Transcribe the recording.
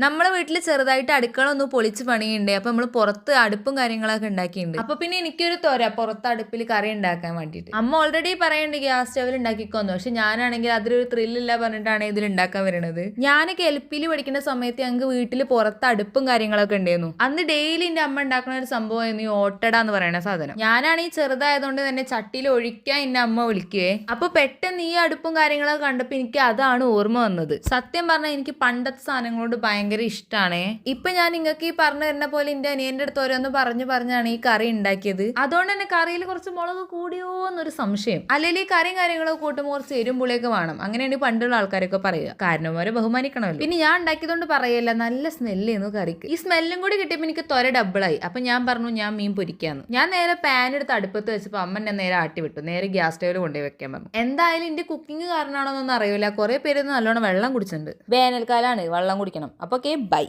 നമ്മളെ വീട്ടിൽ ചെറുതായിട്ട് അടുക്കള ഒന്ന് പൊളിച്ച് പണിയുണ്ട്. അപ്പൊ നമ്മൾ പുറത്ത് അടുപ്പും കാര്യങ്ങളൊക്കെ ഉണ്ടാക്കിയിട്ടുണ്ട്. അപ്പൊ പിന്നെ എനിക്കൊരു തൊര പുറത്ത് അടുപ്പിൽ കറി ഉണ്ടാക്കാൻ വേണ്ടിയിട്ട്. അമ്മ ഓൾറെഡി പറയുന്നുണ്ട് ഗ്യാസ് സ്റ്റവിൽ ഉണ്ടാക്കിക്കോന്നു. പക്ഷെ ഞാനാണെങ്കിൽ അതിലൊരു ത്രില്ലില്ല പറഞ്ഞിട്ടാണ് ഇതിൽ ഉണ്ടാക്കാൻ വരുന്നത്. ഞാനൊക്കെ എൽപിയിൽ പഠിക്കുന്ന സമയത്ത് ഞങ്ങൾക്ക് വീട്ടിൽ പുറത്ത് അടുപ്പും കാര്യങ്ങളൊക്കെ ഉണ്ടായിരുന്നു. അന്ന് ഡെയിലി എന്റെ അമ്മ ഉണ്ടാക്കുന്ന ഒരു സംഭവമായിരുന്നു ഈ ഓട്ടട എന്ന് പറയുന്ന സാധനം. ഞാനാണെങ്കിൽ ചെറുതായതുകൊണ്ട് തന്നെ ചട്ടിയിൽ ഒഴിക്കാൻ എന്നെ അമ്മ വിളിക്കുവേ. അപ്പൊ പെട്ടെന്ന് ഈ അടുപ്പും കാര്യങ്ങളൊക്കെ കണ്ടപ്പോൾ എനിക്ക് അതാണ് ഓർമ്മ വന്നത്. സത്യം പറഞ്ഞാൽ എനിക്ക് പണ്ടത്തെ സാധനങ്ങളോട് ഭയങ്കര ഇഷ്ടമാണ്. ഇപ്പൊ ഞാൻ നിങ്ങൾക്ക് ഈ പറഞ്ഞു തരുന്ന പോലെ എന്റെ അനിയന്റെ അടുത്ത് ഓരോന്ന് പറഞ്ഞാണ് ഈ കറി ഉണ്ടാക്കിയത്. അതുകൊണ്ട് തന്നെ കറിയിൽ കുറച്ച് മുളക് കൂടിയോ എന്നൊരു സംശയം. അല്ലെങ്കിൽ ഈ കറിയും കാര്യങ്ങളൊക്കെ കൂട്ടുമ്പോൾ കുറച്ച് എരും പുളിയൊക്കെ വേണം. അങ്ങനെയാണ് പണ്ടുള്ള ആൾക്കാരൊക്കെ പറയുക. കാരണവരെ ബഹുമാനിക്കണമല്ലോ. പിന്നെ ഞാൻ ഉണ്ടാക്കിയതുകൊണ്ട് പറയല്ല, നല്ല സ്മെല്ലായിരുന്നു കറിക്ക്. ഈ സ്മെല്ലും കൂടി കിട്ടിയപ്പോൾ എനിക്ക് തൊര ഡബിളായി. അപ്പൊ ഞാൻ പറഞ്ഞു ഞാൻ മീൻ പൊരിക്കാന്ന്. ഞാൻ നേരെ പാൻ എടുത്ത് അടുപ്പത്ത് വെച്ചപ്പോൾ അമ്മ എന്നെ നേരെ ആട്ടി വിട്ടു. നേരെ ഗ്യാസ് സ്റ്റവിൽ കൊണ്ടുപോയി വെക്കാൻ പറഞ്ഞു. എന്തായാലും എന്റെ കുക്കിംഗ് കാരണമാണോന്നൊന്നും അറിയില്ല, കുറെ പേര് നല്ലോണം വെള്ളം കുടിച്ചിട്ടുണ്ട്. വേനൽക്കാലാണ്, വെള്ളം കുടിക്കണം. അപ്പോൾ ഓക്കെ, ബൈ.